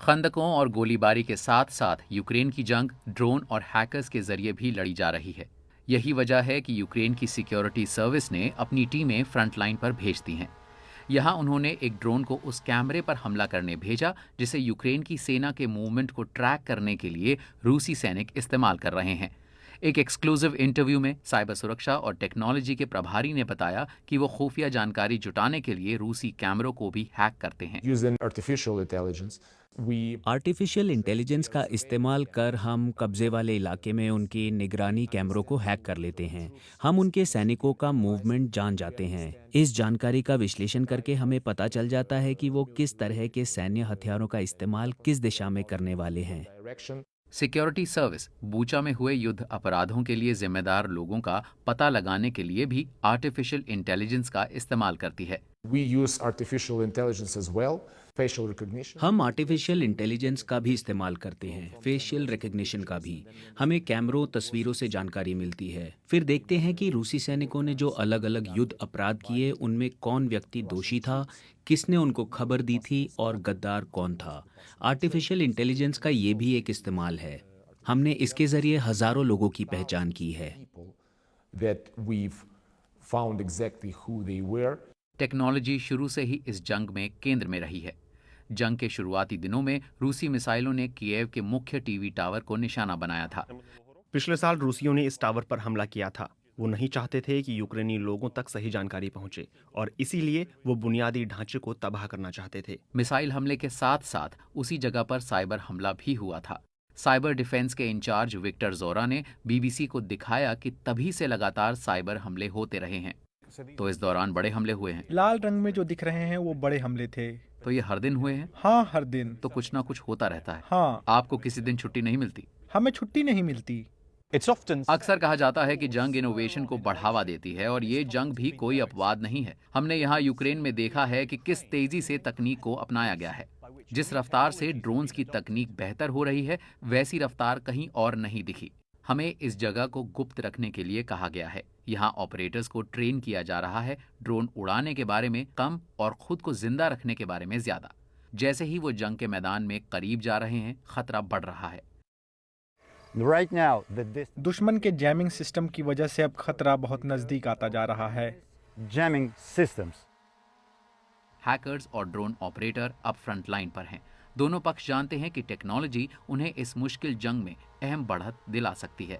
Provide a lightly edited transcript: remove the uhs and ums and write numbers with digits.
खंदकों और गोलीबारी के साथ साथ यूक्रेन की जंग ड्रोन और हैकर्स के जरिए भी लड़ी जा रही है। यही वजह है कि यूक्रेन की सिक्योरिटी सर्विस ने अपनी टीमें फ्रंटलाइन पर भेज दी हैं। यहाँ उन्होंने एक ड्रोन को उस कैमरे पर हमला करने भेजा जिसे यूक्रेन की सेना के मूवमेंट को ट्रैक करने के लिए रूसी सैनिक इस्तेमाल कर रहे हैं। एक एक्सक्लूसिव इंटरव्यू में साइबर सुरक्षा और टेक्नोलॉजी के प्रभारी ने बताया कि वो खुफिया जानकारी जुटाने के लिए रूसी कैमरों को भी हैक करते हैं। Using artificial intelligence, we artificial intelligence का इस्तेमाल कर हम कब्जे वाले इलाके में उनकी निगरानी कैमरों को हैक कर लेते हैं। हम उनके सैनिकों का मूवमेंट जान जाते हैं। इस जानकारी का विश्लेषण करके हमें पता चल जाता है कि वो किस तरह के सैन्य हथियारों का इस्तेमाल किस दिशा में करने वाले हैं। direction. सिक्योरिटी सर्विस बूचा में हुए युद्ध अपराधों के लिए जिम्मेदार लोगों का पता लगाने के लिए भी आर्टिफिशियल इंटेलिजेंस का इस्तेमाल करती है। We use artificial intelligence as well, facial recognition. हम आर्टिफिशियल इंटेलिजेंस का भी इस्तेमाल करते हैं, फेशियल रिकग्निशन का भी। हमें कैमरों तस्वीरों से जानकारी मिलती है। फिर देखते हैं कि रूसी सैनिकों ने जो अलग अलग युद्ध अपराध किए उनमें कौन व्यक्ति दोषी था, किसने उनको खबर दी थी और गद्दार कौन था। आर्टिफिशियल इंटेलिजेंस का ये भी एक इस्तेमाल है। हमने इसके जरिए हजारों लोगों की पहचान की है। People that we've found exactly who they were. Technology शुरू से ही इस जंग में केंद्र में रही है। जंग के शुरुआती दिनों में रूसी मिसाइलों ने कीव के मुख्य टीवी टावर को निशाना बनाया था। पिछले साल रूसियों ने इस टावर पर हमला किया था। वो नहीं चाहते थे कि यूक्रेनी लोगों तक सही जानकारी पहुंचे और इसीलिए वो बुनियादी ढांचे को तबाह करना चाहते थे। मिसाइल हमले के साथ साथ उसी जगह पर साइबर हमला भी हुआ था। साइबर डिफेंस के इंचार्ज विक्टर जोरा ने बीबीसी को दिखाया कि तभी से लगातार साइबर हमले होते रहे हैं। तो इस दौरान बड़े हमले हुए हैं। लाल रंग में जो दिख रहे हैं वो बड़े हमले थे। तो ये हर दिन हुए हैं? हाँ, हर दिन। तो कुछ ना कुछ होता रहता है। हाँ, आपको किसी दिन छुट्टी नहीं मिलती? हमें छुट्टी नहीं मिलती। अक्सर कहा जाता है कि जंग इनोवेशन को बढ़ावा देती है और ये जंग भी कोई अपवाद नहीं है। हमने यहाँ यूक्रेन में देखा है कि किस तेजी से तकनीक को अपनाया गया है। जिस रफ्तार से ड्रोन्स की तकनीक बेहतर हो रही है वैसी रफ्तार कहीं और नहीं दिखी। हमें इस जगह को गुप्त रखने के लिए कहा गया है। यहाँ ऑपरेटर्स को ट्रेन किया जा रहा है, ड्रोन उड़ाने के बारे में कम और खुद को जिंदा रखने के बारे में ज्यादा। जैसे ही वो जंग के मैदान में करीब जा रहे हैं, खतरा बढ़ रहा है। Right now, दुश्मन के जैमिंग सिस्टम की वजह से अब खतरा बहुत नजदीक आता जा रहा है। jamming systems. हैकर्स और ड्रोन ऑपरेटर अब फ्रंट लाइन पर हैं। दोनों पक्ष जानते हैं कि टेक्नोलॉजी उन्हें इस मुश्किल जंग में अहम बढ़त दिला सकती है।